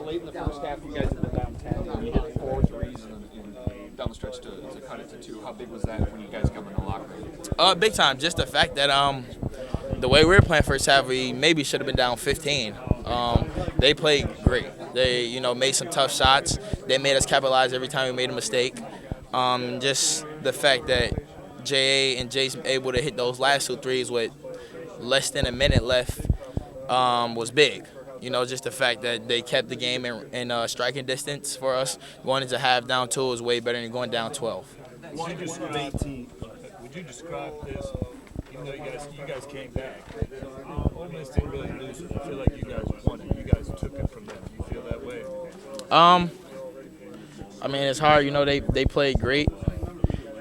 Late in the first half, you guys have been down 10, and you hit 4 threes down the stretch to cut it to 2. How big was that when you guys come in the locker room? Big time. Just the fact that the way we were playing first half, we maybe should have been down 15. They played great. They made some tough shots. They made us capitalize every time we made a mistake. Just the fact that J.A. and Jason able to hit those last 2 threes with less than a minute left was big. Just the fact that they kept the game in striking distance for us. Going into half down 2 is way better than going down 12. Would you describe this? Even though you guys came back, Ole Miss didn't really lose it. I feel like you guys won it. You guys took it from them. You feel that way? I mean, it's hard. They played great,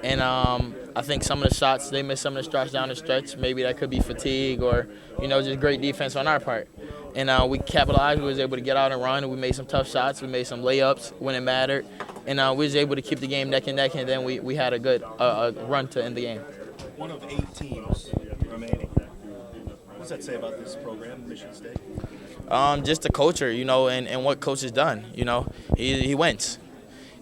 and I think some of the shots they missed some of the shots down the stretch. Maybe that could be fatigue or just great defense on our part. And we capitalized. We was able to get out and run. We made some tough shots. We made some layups when it mattered. And we was able to keep the game neck and neck, and then we had a good run to end the game. One of 8 teams remaining. What does that say about this program, Michigan State? Just the culture, and what coach has done. He wins.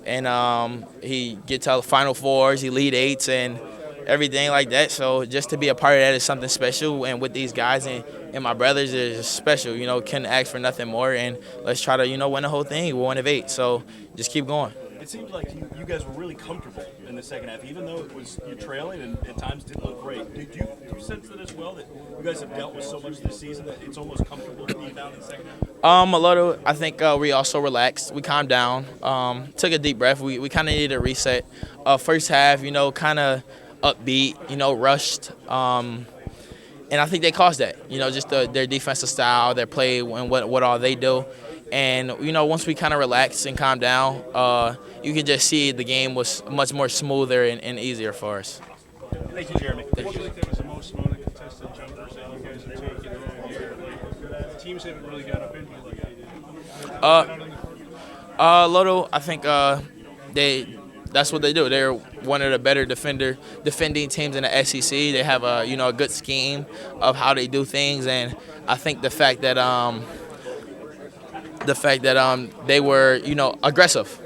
And he gets to the Final Fours, he lead 8s, and everything like that. So just to be a part of that is something special. And with these guys and my brothers is special. Couldn't ask for nothing more. And let's try to, win the whole thing. We're 1 of 8. So just keep going. It seemed like you guys were really comfortable in the second half, even though it was you're trailing and at times didn't look great. Did you sense that as well, that you guys have dealt with so much this season that it's almost comfortable being down in the second half? A little. I think we also relaxed. We calmed down, took a deep breath. We kind of needed a reset. First half, kind of upbeat, rushed. And I think they caused that, just their defensive style, their play, and what all they do. And, once we kind of relaxed and calmed down, you could just see the game was much more smoother and easier for us. Thank you, Jeremy. Thank you. I feel like that was the most contested jumpers that you guys have taken all year. Teams haven't really got up into you like they did. Lotto, I think that's what they do. They're one of the better defending teams in the SEC. They have a good scheme of how they do things, and I think the fact that they were aggressive,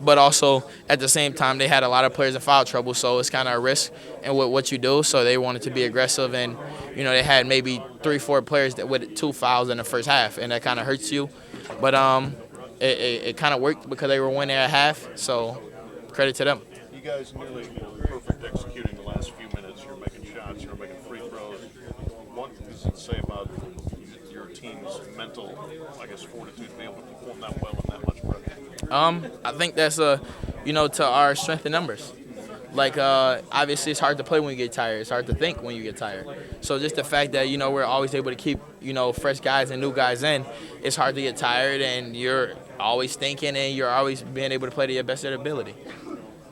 but also at the same time they had a lot of players in foul trouble, so it's kind of a risk in what you do. So they wanted to be aggressive, and they had maybe 3-4 players that with 2 fouls in the first half, and that kind of hurts you. But it kind of worked because they were winning at half, so credit to them. You guys nearly perfect executing the last few minutes. You're making shots, you're making free throws. What does it say about your team's mental, fortitude to be able to perform that well and that much pressure? I think that's to our strength in numbers. Obviously it's hard to play when you get tired. It's hard to think when you get tired. So just the fact that we're always able to keep fresh guys and new guys in, it's hard to get tired, and you're always thinking, and you're always being able to play to your best of your ability.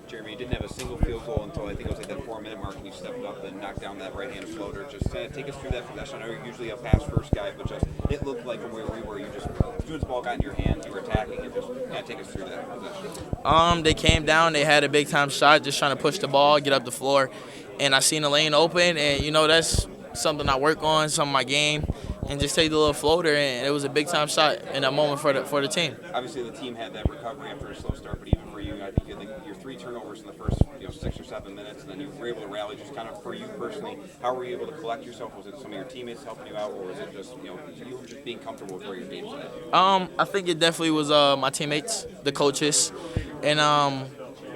Jeremy, you didn't have a single field goal until I think it was that 4-minute mark, and you stepped up and knocked down that right-hand floater. Just take us through that possession. I know you're usually a pass-first guy, but it looked like from where we were, as soon as the ball got in your hands, you were attacking, and take us through that possession. They came down. They had a big-time shot, just trying to push the ball, get up the floor, and I seen the lane open, and that's something I work on, some of my game, and just take the little floater, and it was a big-time shot in that moment for the team. Obviously, the team had that recovery after a slow start, but even for you, I think you had your 3 turnovers in the first 6 or 7 minutes, and then you were able to rally. Just kind of for you personally, how were you able to collect yourself? Was it some of your teammates helping you out, or was it just you were just being comfortable with where your game's at? I think it definitely was my teammates, the coaches, and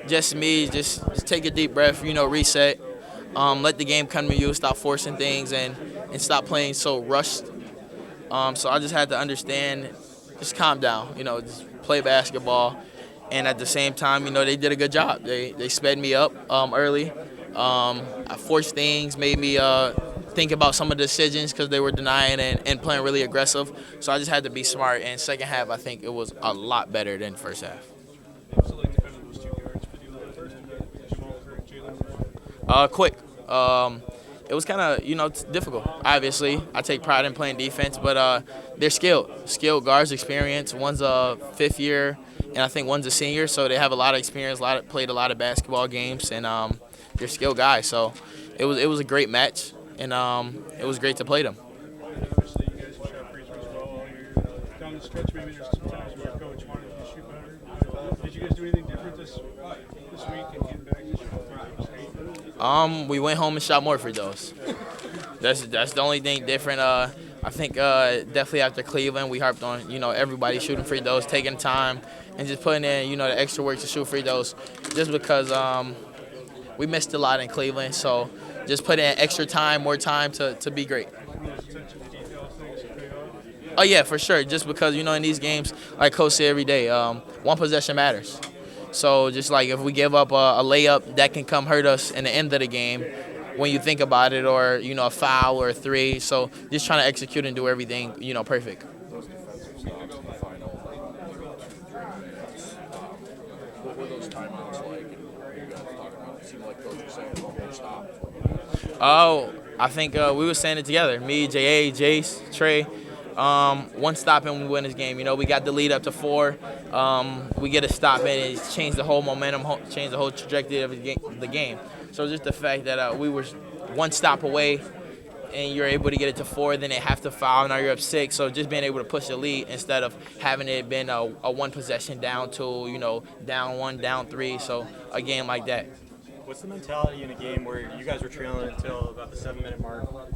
just me. Just take a deep breath, reset, let the game come to you, stop forcing things, and stop playing so rushed. So I just had to understand, just calm down, just play basketball. And at the same time, they did a good job. They sped me up early. I forced things, made me think about some of the decisions because they were denying and playing really aggressive. So I just had to be smart. And second half, I think it was a lot better than first half. What was it like defending those 2 guards for you first? Jamal or Jalen? Quick. It was kind of, difficult. Obviously, I take pride in playing defense, but they're skilled guards, experience. One's a 5th year, and I think one's a senior, so they have a lot of experience. Played a lot of basketball games, and they're skilled guys. So it was a great match, and it was great to play them. Obviously, you guys have shot free throws well all year. Down the stretch, maybe there's some times where coach wanted you to shoot better. Did you guys do anything different this week and getting back to shooting? We went home and shot more free throws. That's the only thing different. I think definitely after Cleveland, we harped on everybody shooting free throws, taking time, and just putting in the extra work to shoot free throws. Just because we missed a lot in Cleveland, so just put in extra time, more time to be great. Oh yeah, for sure. Just because in these games, like Coach said every day, one possession matters. So just like if we give up a layup, that can come hurt us in the end of the game when you think about it, or a foul or a three. So just trying to execute and do everything perfect. Those defensive stops in the final, what were those timeouts like? And what were you guys talking about? It seemed like Coach was saying one more stop. Oh, I think we were saying it together. Me, J.A., Jace, Trey. One stop and we win this game. We got the lead up to 4. We get a stop and it changed the whole momentum, changed the whole trajectory of the game. So just the fact that we were one stop away and you're able to get it to 4, then they have to foul, now you're up 6. So just being able to push the lead instead of having it been a one possession down 2, down 1, down 3. So a game like that. What's the mentality in a game where you guys were trailing until about the 7-minute mark?